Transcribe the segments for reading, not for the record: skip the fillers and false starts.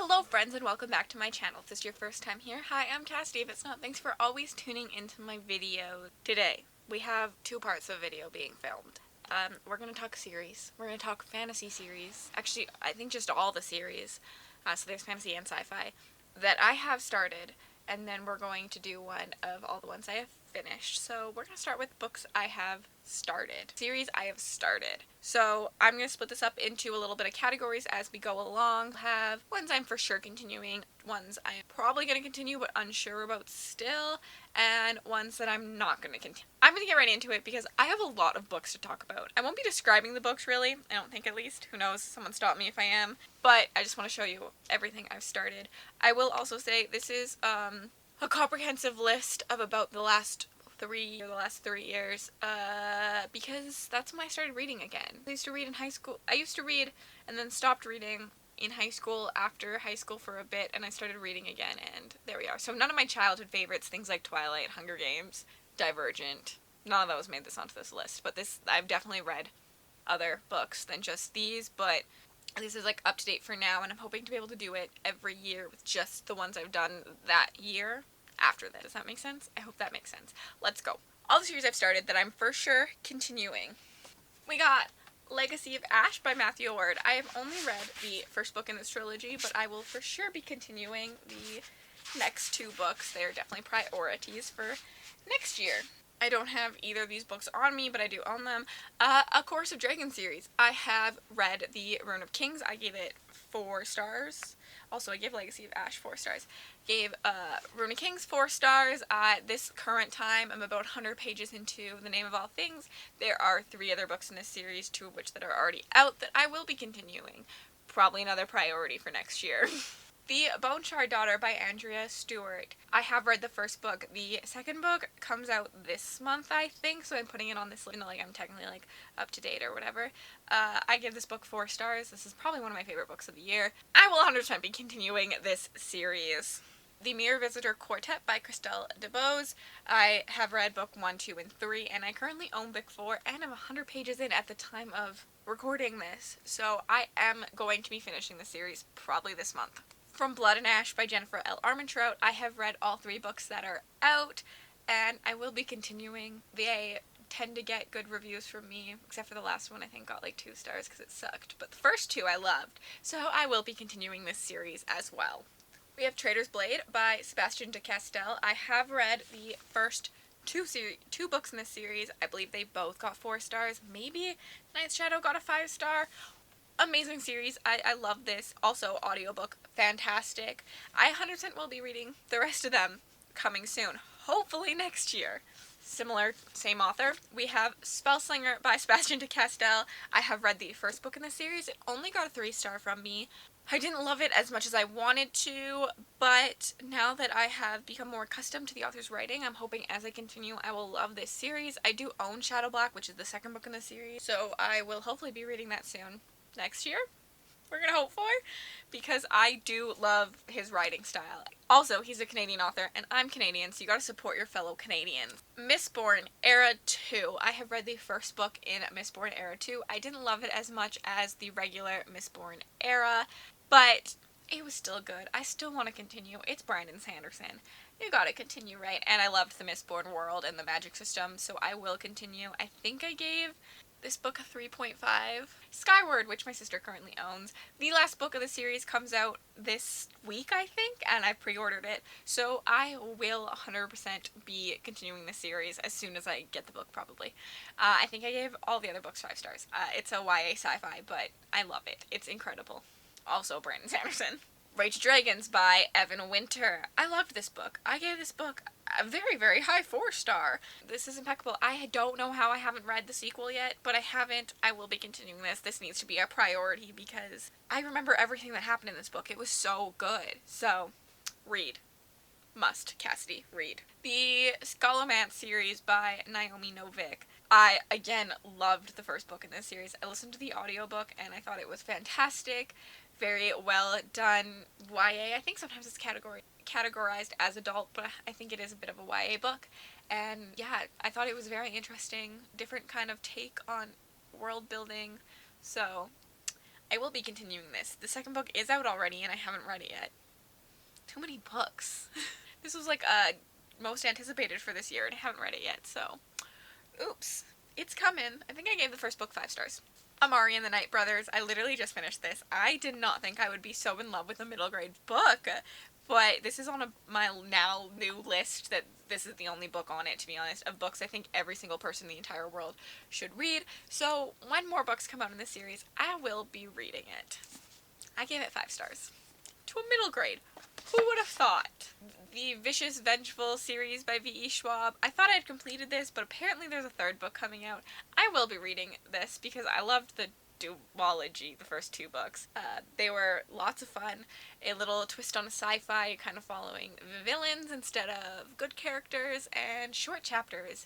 Hello friends and welcome back to my channel. If this is your first time here, hi, I'm Cassidy. If it's not, thanks for always tuning into my videos. Today, we have two parts of a video being filmed. We're going to talk series. We're going to talk fantasy series. Actually, I think just all the series. So there's fantasy and sci-fi that I have started, and then we're going to do one of all the ones I have finished. So we're going to start with books I have started. Series I have started. So I'm going to split this up into a little bit of categories as we go along. Have ones I'm for sure continuing, ones I'm probably going to continue but unsure about still, and ones that I'm not going to continue. I'm going to get right into it because I have a lot of books to talk about. I won't be describing the books really, I don't think, at least. Who knows, someone stop me if I am. But I just want to show you everything I've started. I will also say this is a comprehensive list of about the last 3 years, because that's when I started reading again. I used to read in high school. I used to read and then stopped reading in high school after high school for a bit, and I started reading again, and there we are. So none of my childhood favorites, things like Twilight, Hunger Games, Divergent, none of those made this onto this list, but I've definitely read other books than just these, but this is like up to date for now, and I'm hoping to be able to do it every year with just the ones I've done that year after that. Does that make sense? I hope that makes sense. Let's go. All the series I've started that I'm for sure continuing. We got Legacy of Ash by Matthew Ward. I have only read the first book in this trilogy, but I will for sure be continuing the next two books. They are definitely priorities for next year. I don't have either of these books on me, but I do own them. A Course of Dragons series. I have read the Rune of Kings. I gave it 4 stars. Also, I gave Legacy of Ash 4 stars. Gave Rune of Kings 4 stars. This current time, I'm about 100 pages into The Name of All Things. There are 3 other books in this series, 2 of which that are already out that I will be continuing. Probably another priority for next year. The Bone Shard Daughter by Andrea Stewart. I have read the first book. The second book comes out this month, I think, so I'm putting it on this list. Like, I'm technically like up to date or whatever. I give this book 4 stars. This is probably one of my favorite books of the year. I will 100% be continuing this series. The Mirror Visitor Quartet by Christelle DeBose. I have read book 1, 2, and 3, and I currently own book 4, and I'm 100 pages in at the time of recording this, so I am going to be finishing the series probably this month. From Blood and Ash by Jennifer L. Armentrout. I have read all 3 books that are out, and I will be continuing. They tend to get good reviews from me, except for the last one I think got like 2 stars because it sucked, but the first 2 I loved, so I will be continuing this series as well. We have Traitor's Blade by Sebastian de Castell. I have read the first 2 books in this series. I believe they both got 4 stars. Maybe Night's Shadow got a 5 star. Amazing series. I love this. Also, audiobook, fantastic. I 100% will be reading the rest of them coming soon. Hopefully next year. Similar, same author. We have Spellslinger by Sebastian de Castell. I have read the first book in the series. It only got a 3 star from me. I didn't love it as much as I wanted to, but now that I have become more accustomed to the author's writing, I'm hoping as I continue I will love this series. I do own Shadow Black, which is the second book in the series, so I will hopefully be reading that soon. Next year, we're gonna hope for, because I do love his writing style. Also, he's a Canadian author, and I'm Canadian, so you gotta support your fellow Canadians. Mistborn Era 2. I have read the first book in Mistborn Era 2. I didn't love it as much as the regular Mistborn Era, but it was still good. I still want to continue. It's Brandon Sanderson. You gotta continue, right? And I loved the Mistborn world and the magic system, so I will continue. I think I gave this book a 3.5. Skyward, which my sister currently owns. The last book of the series comes out this week, I think, and I've pre-ordered it. So I will 100% be continuing the series as soon as I get the book, probably. I think I gave all the other books 5 stars. It's a YA sci-fi, but I love it. It's incredible. Also Brandon Sanderson. Rage of Dragons by Evan Winter. I loved this book. I gave this book a very, very high 4 star. This is impeccable. I don't know how I haven't read the sequel yet, but I haven't. I will be continuing this. This needs to be a priority because I remember everything that happened in this book. It was so good. So, read. Must, Cassidy, read. The Scholomance series by Naomi Novik. I, again, loved the first book in this series. I listened to the audiobook and I thought it was fantastic. Very well done YA. I think sometimes it's categorized as adult, but I think it is a bit of a YA book. And yeah, I thought it was very interesting. Different kind of take on world building. So I will be continuing this. The second book is out already and I haven't read it yet. Too many books. This was like most anticipated for this year and I haven't read it yet, so oops. It's coming. I think I gave the first book 5 stars. Amari and the Night Brothers. I literally just finished this. I did not think I would be so in love with a middle grade book, but this is on my now new list that this is the only book on it, to be honest, of books I think every single person in the entire world should read. So when more books come out in this series, I will be reading it. I gave it 5 stars. To a middle grade. Who would have thought? The Vicious Vengeful series by V.E. Schwab. I thought I'd completed this, but apparently there's a third book coming out. I will be reading this because I loved the duology, the first 2 books. They were lots of fun. A little twist on a sci-fi, kind of following villains instead of good characters, and short chapters.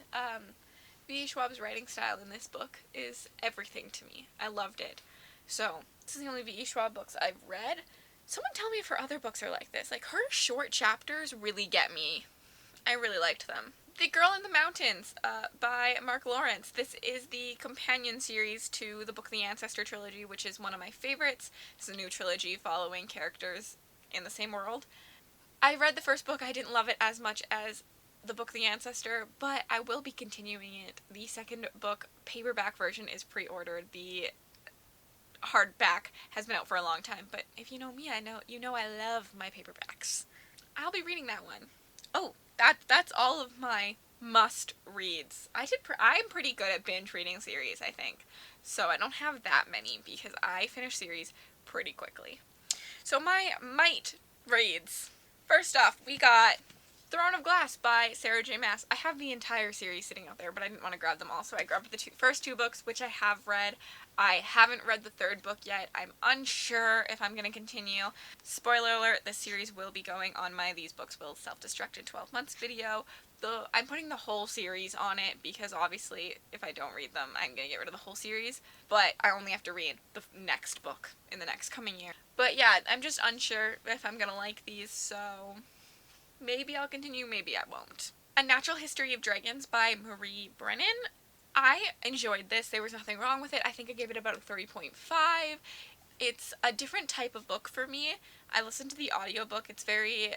V.E. Schwab's writing style in this book is everything to me. I loved it. So, this is the only V.E. Schwab books I've read. Someone tell me if her other books are like this. Like, her short chapters really get me. I really liked them. The Girl in the Mountains by Mark Lawrence. This is the companion series to the Book of the Ancestor trilogy, which is one of my favorites. It's a new trilogy following characters in the same world. I read the first book. I didn't love it as much as the Book of the Ancestor, but I will be continuing it. The second book paperback version is pre-ordered. The hardback has been out for a long time, but if you know me, you know I love my paperbacks. I'll be reading that one. Oh, that's all of my must reads. I'm pretty good at binge reading series, I think. So I don't have that many because I finish series pretty quickly. So my might reads. First off, we got Throne of Glass by Sarah J. Maas. I have the entire series sitting out there, but I didn't want to grab them all, so I grabbed the first 2 books, which I have read. I haven't read the 3rd book yet. I'm unsure if I'm going to continue. Spoiler alert, this series will be going on my These Books Will Self-Destruct in 12 Months video. I'm putting the whole series on it because obviously if I don't read them, I'm going to get rid of the whole series. But I only have to read the next book in the next coming year. But yeah, I'm just unsure if I'm going to like these, so maybe I'll continue, maybe I won't. A Natural History of Dragons by Marie Brennan. I enjoyed this. There was nothing wrong with it. I think I gave it about a 3.5. It's a different type of book for me. I listened to the audiobook. It's very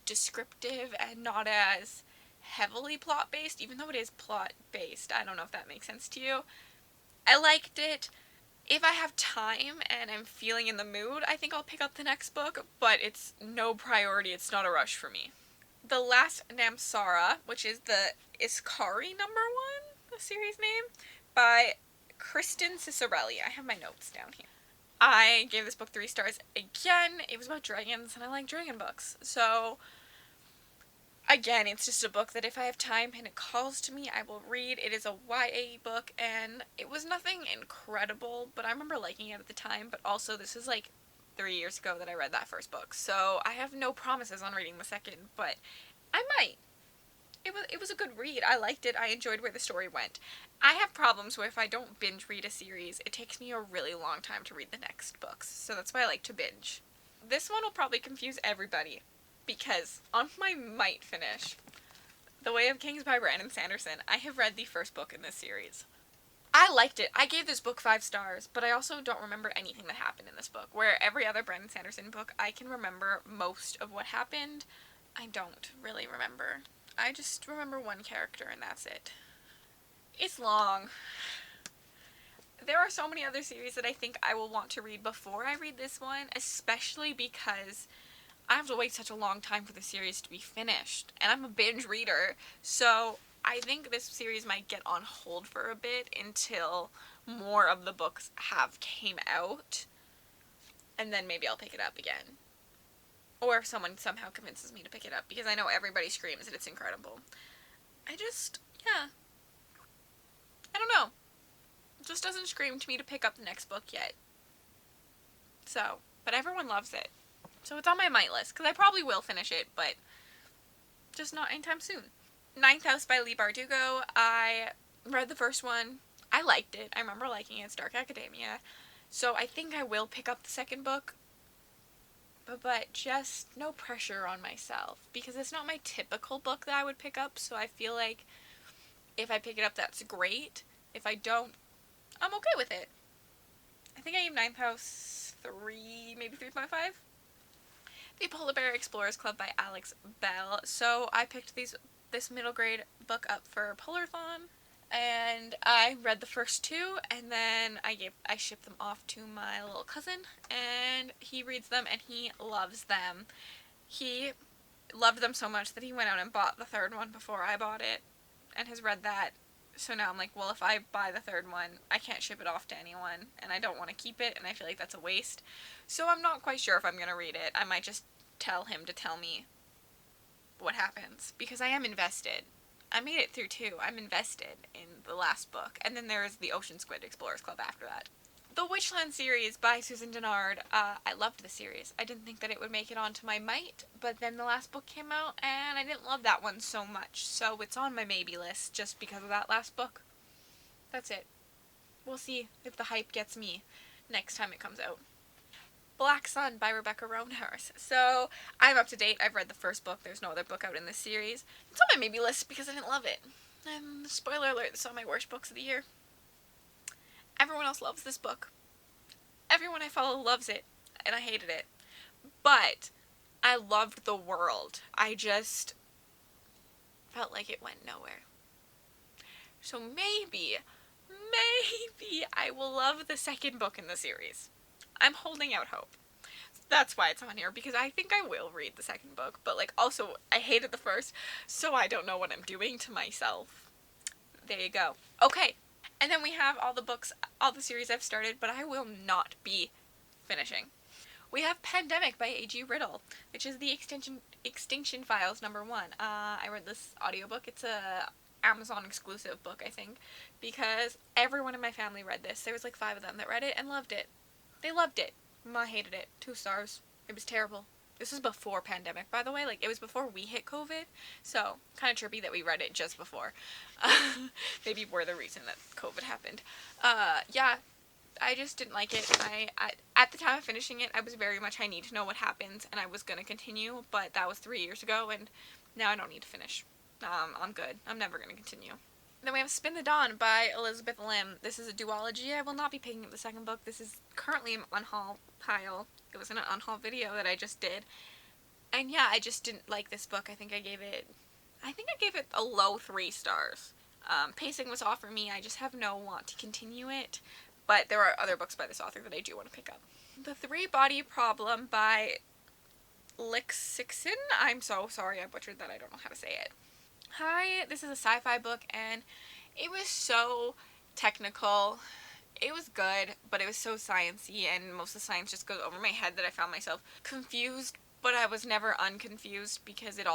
descriptive and not as heavily plot-based, even though it is plot-based. I don't know if that makes sense to you. I liked it. If I have time and I'm feeling in the mood, I think I'll pick up the next book, but it's no priority. It's not a rush for me. The Last Namsara, which is the Iskari #1, the series name, by Kristen Cicerelli. I have my notes down here. I gave this book 3 stars again. It was about dragons, and I like dragon books. So, again, it's just a book that if I have time and it calls to me, I will read. It is a YA book, and it was nothing incredible, but I remember liking it at the time. But also, this is like 3 years ago that I read that first book, so I have no promises on reading the second, but I might. It was a good read. I liked it. I enjoyed where the story went. I have problems where if I don't binge read a series, it takes me a really long time to read the next books, so that's why I like to binge. This one will probably confuse everybody, because on my might finish, The Way of Kings by Brandon Sanderson, I have read the first book in this series. I liked it. I gave this book 5 stars, but I also don't remember anything that happened in this book. Where every other Brandon Sanderson book, I can remember most of what happened. I don't really remember. I just remember one character and that's it. It's long. There are so many other series that I think I will want to read before I read this one, especially because I have to wait such a long time for the series to be finished. And I'm a binge reader, so I think this series might get on hold for a bit until more of the books have came out, and then maybe I'll pick it up again. Or if someone somehow convinces me to pick it up, because I know everybody screams that it's incredible. I don't know. It just doesn't scream to me to pick up the next book yet. So, but everyone loves it. So it's on my might list, because I probably will finish it, but just not anytime soon. Ninth House by Leigh Bardugo. I read the first one. I liked it. I remember liking it. It's dark academia. So I think I will pick up the second book. But just no pressure on myself. Because it's not my typical book that I would pick up. So I feel like if I pick it up, that's great. If I don't, I'm okay with it. I think I gave Ninth House 3, maybe 3.5. The Polar Bear Explorers Club by Alex Bell. So I picked this middle grade book up for Polarthon, and I read the first two, and then I shipped them off to my little cousin, and he reads them and he loves them. He loved them so much that he went out and bought the third one before I bought it, and has read that. So now I'm like, well, if I buy the third one, I can't ship it off to anyone, and I don't want to keep it, and I feel like that's a waste. So I'm not quite sure if I'm going to read it. I might just tell him to tell me what happens, because I am invested. I made it through 2. I'm invested in the last book, and then there's the Ocean Squid Explorers Club after that. The Witchland series by Susan Dennard. I loved the series. I didn't think that it would make it onto my might, but then the last book came out, and I didn't love that one so much, so it's on my maybe list just because of that last book. That's it. We'll see if the hype gets me next time it comes out. Black Sun by Rebecca Roanhurst. So I'm up to date. I've read the first book. There's no other book out in this series. It's on my maybe list because I didn't love it. And spoiler alert, it's on my worst books of the year. Everyone else loves this book. Everyone I follow loves it, and I hated it. But I loved the world. I just felt like it went nowhere. So maybe I will love the second book in the series. I'm holding out hope. That's why it's on here, because I think I will read the second book, but like also I hated the first, so I don't know what I'm doing to myself. There you go. Okay. And then we have all the books, all the series I've started, but I will not be finishing. We have Pandemic by A.G. Riddle, which is the Extinction Files #1. I read this audiobook. It's a Amazon exclusive book, I think, because everyone in my family read this. There was like 5 of them that read it and loved it. They loved it. Ma hated it. 2 stars. It was terrible. This was before Pandemic, by the way. Like, it was before we hit COVID, so kind of trippy that we read it just before. Maybe we're the reason that COVID happened. Yeah, I just didn't like it. At the time of finishing it, I was very much, I need to know what happens, and I was going to continue, but that was 3 years ago, and now I don't need to finish. I'm good. I'm never going to continue. Then we have Spin the Dawn by Elizabeth Lim. This is a duology. I will not be picking up the second book. This is currently an unhaul pile. It was in an unhaul video that I just did. And yeah, I just didn't like this book. I think I gave it a low 3 stars. Pacing was off for me. I just have no want to continue it. But there are other books by this author that I do want to pick up. The Three Body Problem by Lixixin. I'm so sorry I butchered that. I don't know how to say it. Hi, this is a sci-fi book, and it was so technical. It was good, but it was so sciencey, and most of the science just goes over my head that I found myself confused, but I was never unconfused because it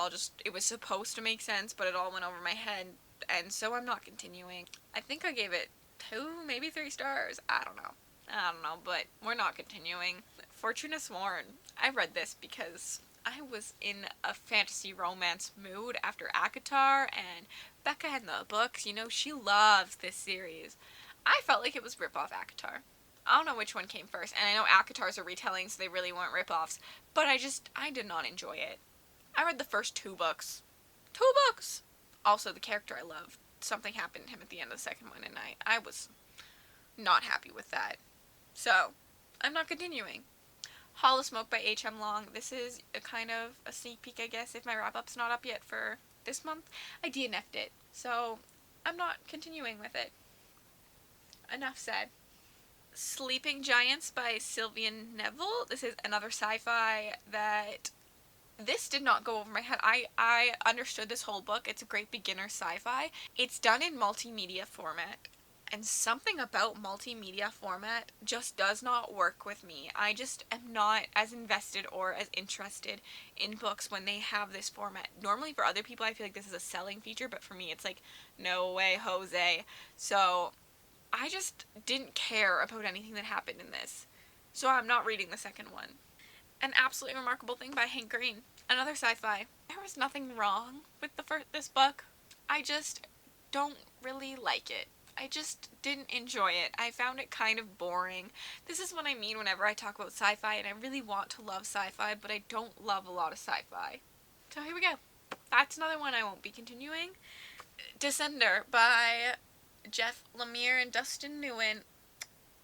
was supposed to make sense, but it all went over my head, and so I'm not continuing. I think I gave it 2, maybe 3 stars. I don't know, but we're not continuing. Fortuna Sworn. I read this because I was in a fantasy romance mood after ACOTAR, and Becca in the books, she loves this series. I felt like it was rip-off ACOTAR. I don't know which one came first, and I know ACOTAR's a retelling, so they really weren't rip-offs, but I did not enjoy it. I read the first 2 books. 2 books! Also, the character I love. Something happened to him at the end of the second one, and I was not happy with that. So, I'm not continuing. Hall of Smoke by H.M. Long. This is a kind of a sneak peek, I guess, if my wrap-up's not up yet for this month. I DNF'd it, so I'm not continuing with it. Enough said. Sleeping Giants by Sylvian Neville. This is another sci-fi that this did not go over my head. I understood this whole book. It's a great beginner sci-fi. It's done in multimedia format. And something about multimedia format just does not work with me. I just am not as invested or as interested in books when they have this format. Normally for other people I feel like this is a selling feature, but for me it's like, no way, Jose. So I just didn't care about anything that happened in this. So I'm not reading the second one. An Absolutely Remarkable Thing by Hank Green. Another sci-fi. There was nothing wrong with this book. I just don't really like it. I just didn't enjoy it. I found it kind of boring. This is what I mean whenever I talk about sci-fi, and I really want to love sci-fi, but I don't love a lot of sci-fi. So here we go. That's another one I won't be continuing. Descender by Jeff Lemire and Dustin Nguyen.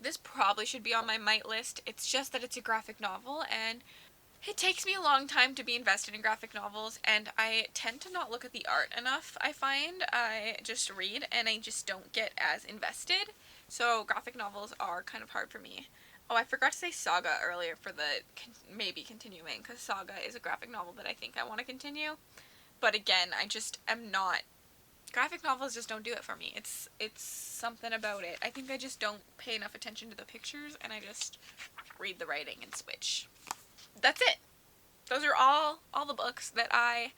This probably should be on my might list. It's just that it's a graphic novel, and it takes me a long time to be invested in graphic novels, and I tend to not look at the art enough, I find. I just read, and I just don't get as invested. So graphic novels are kind of hard for me. Oh, I forgot to say Saga earlier for the maybe continuing, because Saga is a graphic novel that I think I want to continue. But again, I just am not. Graphic novels just don't do it for me. It's something about it. I think I just don't pay enough attention to the pictures, and I just read the writing and switch. That's it. Those are all the books that I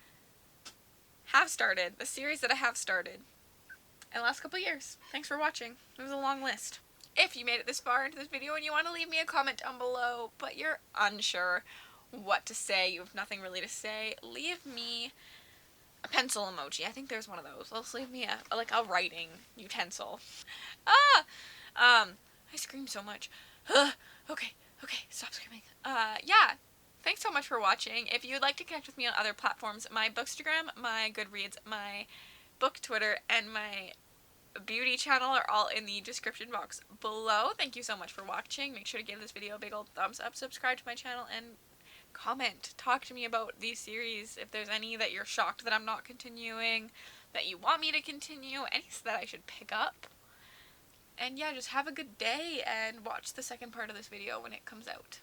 have started, the series that I have started in the last couple years. Thanks for watching. It was a long list. If you made it this far into this video and you want to leave me a comment down below, but you're unsure what to say, you have nothing really to say, leave me a pencil emoji. I think there's one of those. Let's leave me a writing utensil. Ah! I scream so much. Okay, stop screaming. Yeah. Thanks so much for watching. If you'd like to connect with me on other platforms, my Bookstagram, my Goodreads, my book Twitter, and my beauty channel are all in the description box below. Thank you so much for watching. Make sure to give this video a big old thumbs up, subscribe to my channel, and comment. Talk to me about these series. If there's any that you're shocked that I'm not continuing, that you want me to continue, any that I should pick up. And yeah, just have a good day and watch the second part of this video when it comes out.